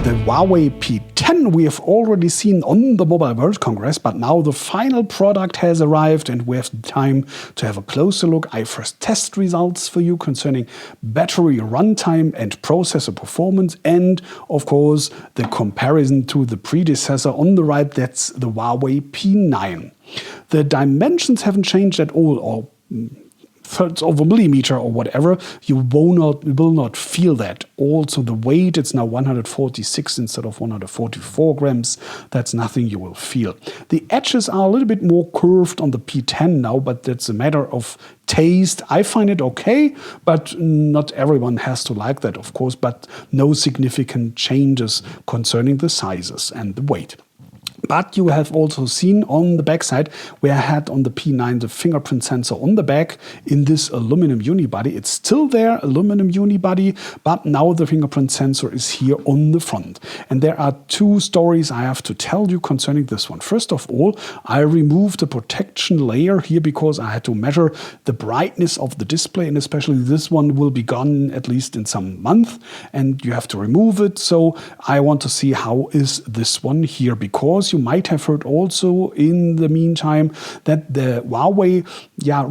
The Huawei P10 we have already seen on the Mobile World Congress, but now the final product has arrived and we have time to have a closer look. I first test results for you concerning battery runtime and processor performance, and of course the comparison to the predecessor on the right, that's the Huawei P9. The dimensions haven't changed at all, or thirds of a millimeter or whatever. You will not feel that. Also the weight, it's now 146 instead of 144 grams. That's nothing you will feel. The edges are a little bit more curved on the P10 now, but that's a matter of taste. I find it okay, but not everyone has to like that, of course, but no significant changes concerning the sizes and the weight. But you have also seen on the back side where I had on the P9 the fingerprint sensor on the back in this aluminum unibody. It's still there, aluminum unibody, but now the fingerprint sensor is here on the front. And there are two stories I have to tell you concerning this one. First of all, I removed the protection layer here because I had to measure the brightness of the display, and especially this one will be gone at least in some month, and you have to remove it. So I want to see how is this one here, because you might have heard also in the meantime that the Huawei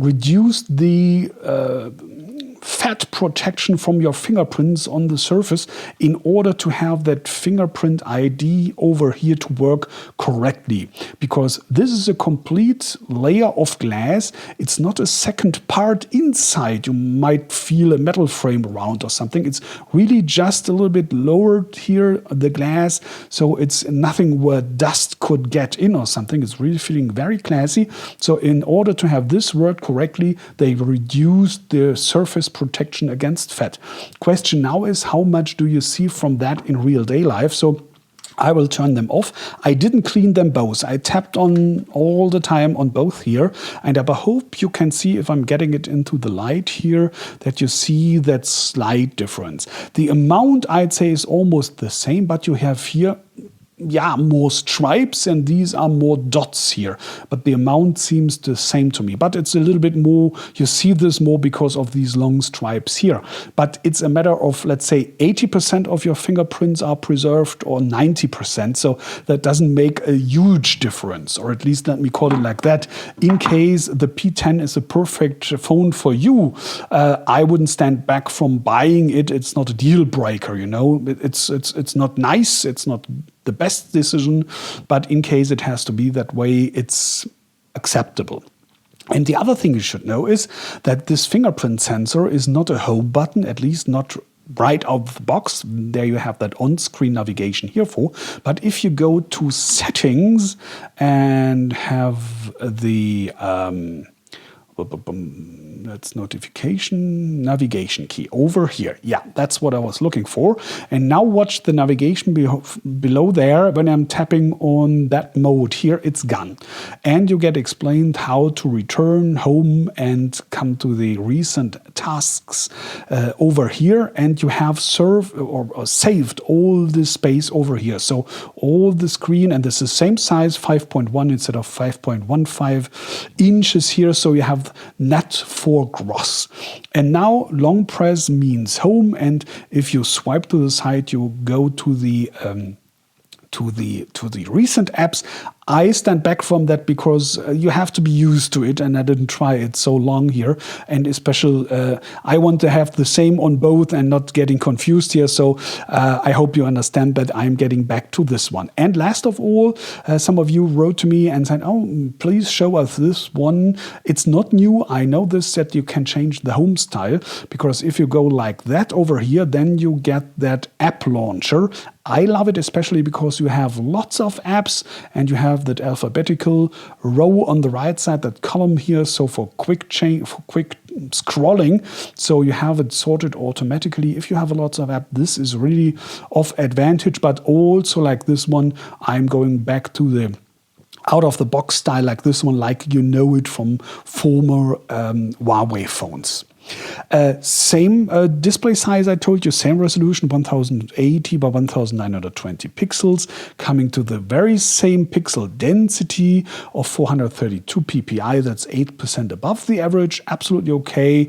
reduced the fat protection from your fingerprints on the surface in order to have that fingerprint ID over here to work correctly. Because this is a complete layer of glass. It's not a second part inside. You might feel a metal frame around or something. It's really just a little bit lowered here, the glass, so it's nothing where dust could get in or something. It's really feeling very classy. So in order to have this work correctly, they reduced the surface protection against fat. Question now is, how much do you see from that in real day life? So I will turn them off. I didn't clean them both. I tapped on all the time on both here, and I hope you can see, if I'm getting it into the light here, that you see that slight difference. The amount, I'd say, is almost the same, but you have here more stripes, and these are more dots here, but the amount seems the same to me. But it's a little bit more, you see this more because of these long stripes here. But it's a matter of, let's say, 80% of your fingerprints are preserved, or 90%, so that doesn't make a huge difference, or at least let me call it like that. In case the P10 is a perfect phone for you, I wouldn't stand back from buying it. It's not a deal breaker, you know. It's not nice, it's not the best decision, but in case it has to be that way, it's acceptable. And the other thing you should know is that this fingerprint sensor is not a home button, at least not right out of the box. There you have that on-screen navigation here for. But if you go to settings and have the that's navigation key over here. Yeah, that's what I was looking for. And now watch the navigation below there. When I'm tapping on that mode here, it's gone. And you get explained how to return home and come to the recent tasks over here. And you have served or saved all the space over here. So all the screen, and this is the same size, 5.1 instead of 5.15 inches here. So you have net for gross. And now long press means home, and if you swipe to the side, you go to the recent apps. I stand back from that because you have to be used to it, and I didn't try it so long here. And especially, I want to have the same on both and not getting confused here. So I hope you understand that I'm getting back to this one. And last of all, some of you wrote to me and said, oh, please show us this one. It's not new. I know this, that you can change the home style, because if you go like that over here, then you get that app launcher. I love it especially because you have lots of apps, and you have that alphabetical row on the right side, that column here, so for quick scrolling, so you have it sorted automatically. If you have lots of apps, this is really of advantage. But also like this one, I'm going back to the out-of-the-box style like this one, like you know it from former Huawei phones. Same display size, I told you, same resolution, 1080 by 1920 pixels, coming to the very same pixel density of 432 ppi. That's 8% above the average. Absolutely okay.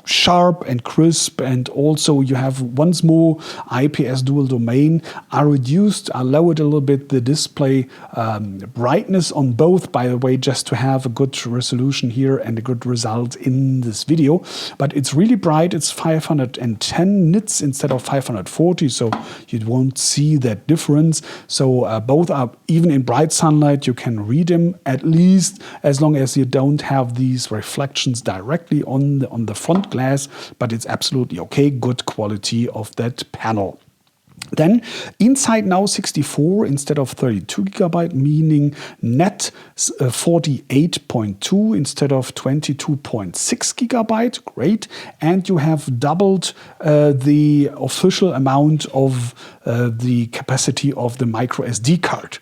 sharp and crisp, and also you have once more IPS dual domain. I lowered a little bit the display brightness on both, by the way, just to have a good resolution here and a good result in this video. But it's really bright. It's 510 nits instead of 540, so you won't see that difference. So both are, even in bright sunlight, you can read them, at least as long as you don't have these reflections directly on the front glass, but it's absolutely okay, good quality of that panel. Then inside now 64 instead of 32 GB, meaning net 48.2 instead of 22.6 GB. Great. And you have doubled the official amount of the capacity of the micro SD card.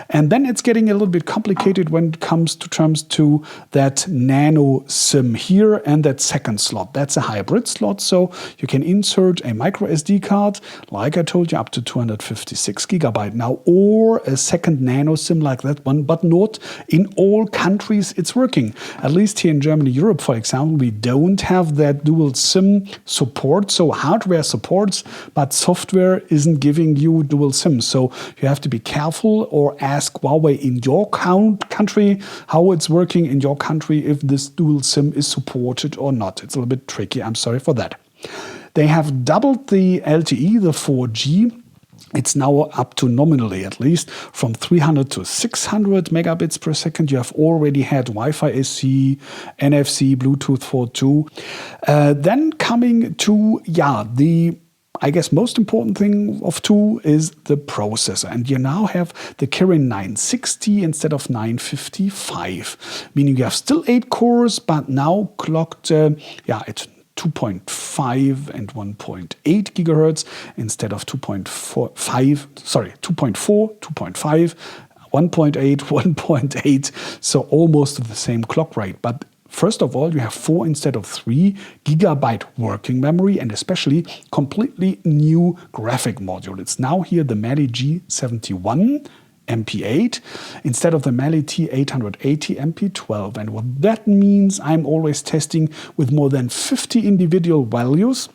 And then it's getting a little bit complicated when it comes to terms to that nano SIM here and that second slot. That's a hybrid slot, so you can insert a micro SD card, like I told you, up to 256 GB now, or a second nano SIM like that one, but not in all countries it's working. At least here in Germany, Europe, for example, we don't have that dual SIM support. So hardware supports, but software isn't giving you dual SIM. So you have to be careful or ask Huawei in your country how it's working in your country, if this dual SIM is supported or not. It's a little bit tricky. I'm sorry for that. They have doubled the LTE, the 4G. It's now up to, nominally at least, from 300 to 600 megabits per second. You have already had Wi-Fi SE, NFC, Bluetooth 4.2. Then coming to, the, I guess, most important thing of two is the processor. And you now have the Kirin 960 instead of 955, meaning you have still 8 cores, but now clocked, it's 2.5 and 1.8 gigahertz instead of 2.4, 2.5, 1.8, 1.8. So almost the same clock rate. But first of all, you have 4 instead of 3 gigabyte working memory, and especially completely new graphic module. It's now here the Mali G71 MP8 instead of the Mali T880 MP12. And what that means, I'm always testing with more than 50 individual values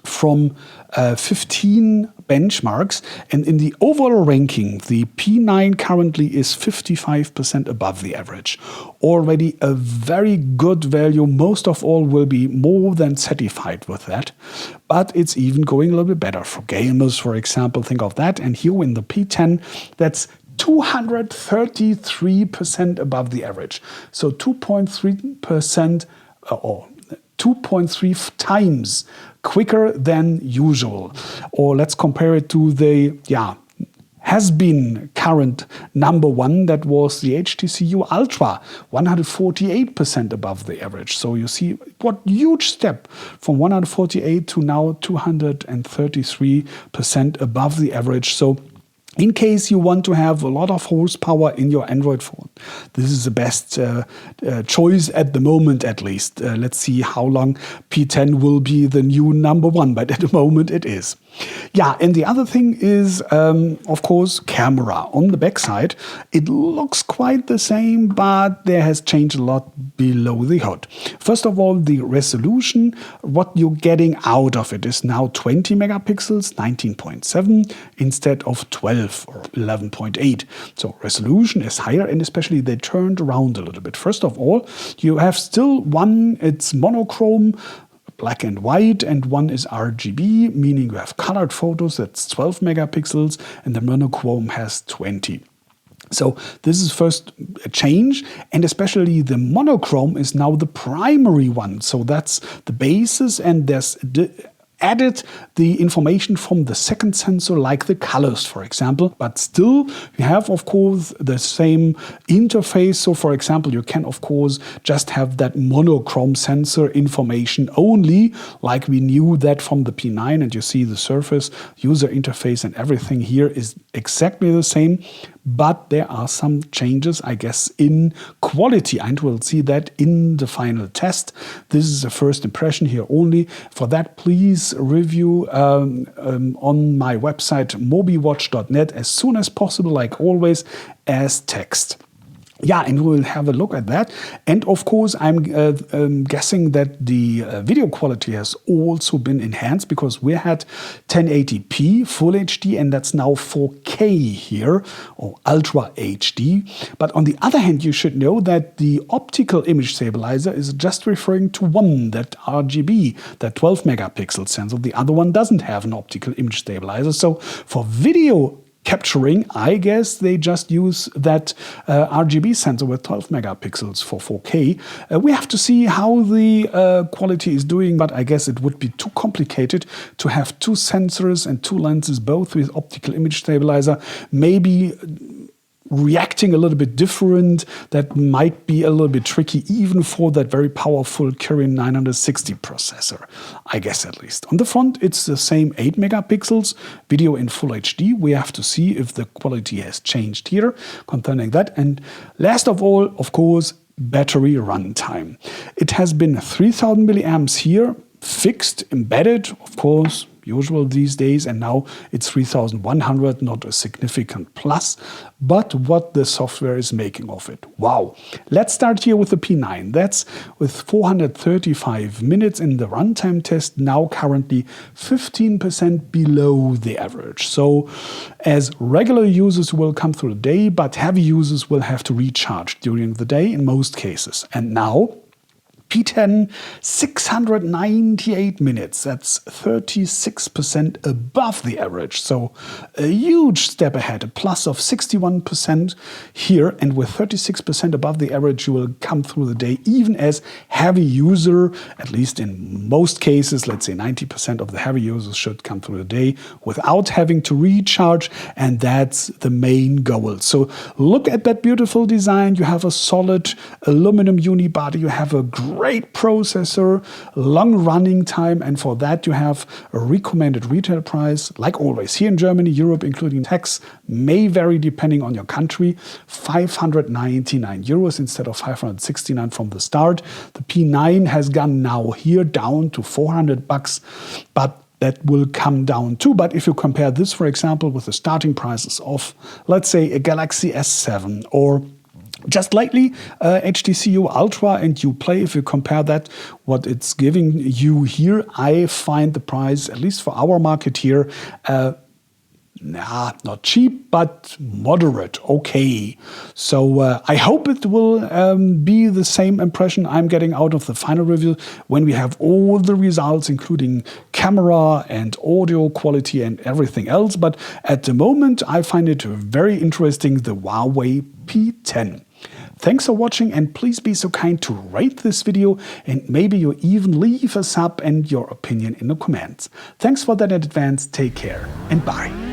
from 15 benchmarks. And in the overall ranking, the P9 currently is 55% above the average. Already a very good value. Most of all will be more than satisfied with that. But it's even going a little bit better for gamers, for example. Think of that. And here in the P10, that's 233% above the average. So 2.3% or 2.3 times quicker than usual. Or let's compare it to the has been current number one, that was the HTC Ultra, 148% above the average. So you see what huge step from 148 to now 233% above the average. So in case you want to have a lot of horsepower in your Android phone, this is the best choice at the moment, at least. Let's see how long P10 will be the new number one, but at the moment it is. And the other thing is, of course, camera. On the back side, it looks quite the same, but there has changed a lot below the hood. First of all, the resolution, what you're getting out of it is now 20 megapixels, 19.7 instead of 12 or 11.8. So resolution is higher, and especially they turned around a little bit. First of all, you have still one, it's monochrome, black and white, and one is RGB, meaning you have colored photos, that's 12 megapixels, and the monochrome has 20. So this is first a change, and especially the monochrome is now the primary one. So that's the basis, and there's added the information from the second sensor, like the colors, for example. But still, you have, of course, the same interface. So, for example, you can, of course, just have that monochrome sensor information only, like we knew that from the P9. And you see the surface, user interface, and everything here is exactly the same. But there are some changes, I guess, in quality, and we'll see that in the final test. This is a first impression here only. For that, please review on my website mobiwatch.net as soon as possible, like always, as text. Yeah, and we'll have a look at that. And of course, I'm guessing that the video quality has also been enhanced, because we had 1080p Full HD, and that's now 4K here, or Ultra HD. But on the other hand, you should know that the optical image stabilizer is just referring to one, that RGB, that 12 megapixel sensor. The other one doesn't have an optical image stabilizer. So for video capturing, I guess they just use that RGB sensor with 12 megapixels for 4K. We have to see how the quality is doing, but I guess it would be too complicated to have two sensors and two lenses, both with optical image stabilizer. Maybe reacting a little bit different, that might be a little bit tricky even for that very powerful Kirin 960 processor, I guess, at least. On the front, it's the same 8 megapixels, video in Full HD. We have to see if the quality has changed here concerning that. And last of all, of course, battery runtime. It has been 3000 milliamps here, fixed, embedded, of course, usual these days, and now it's 3100, not a significant plus, but what the software is making of it. Wow. Let's start here with the P9. That's with 435 minutes in the runtime test, now currently 15% below the average. So as regular users will come through the day, but heavy users will have to recharge during the day in most cases. And now P10, 698 minutes. That's 36% above the average. So a huge step ahead, a plus of 61% here. And with 36% above the average, you will come through the day even as heavy user, at least in most cases, let's say 90% of the heavy users should come through the day without having to recharge. And that's the main goal. So look at that beautiful design. You have a solid aluminum unibody. You have a great processor, long running time, and for that you have a recommended retail price, like always here in Germany. Europe, including tax, may vary depending on your country, 599 euros instead of 569 from the start. The P9 has gone now here down to 400 bucks, but that will come down too. But if you compare this, for example, with the starting prices of, let's say, a Galaxy S7 or just lately, HTC Ultra and Uplay, if you compare that, what it's giving you here, I find the price, at least for our market here, not cheap, but moderate, okay. So I hope it will be the same impression I'm getting out of the final review when we have all the results, including camera and audio quality and everything else. But at the moment, I find it very interesting, the Huawei P10. Thanks for watching, and please be so kind to rate this video, and maybe you even leave a sub and your opinion in the comments. Thanks for that in advance, take care and bye.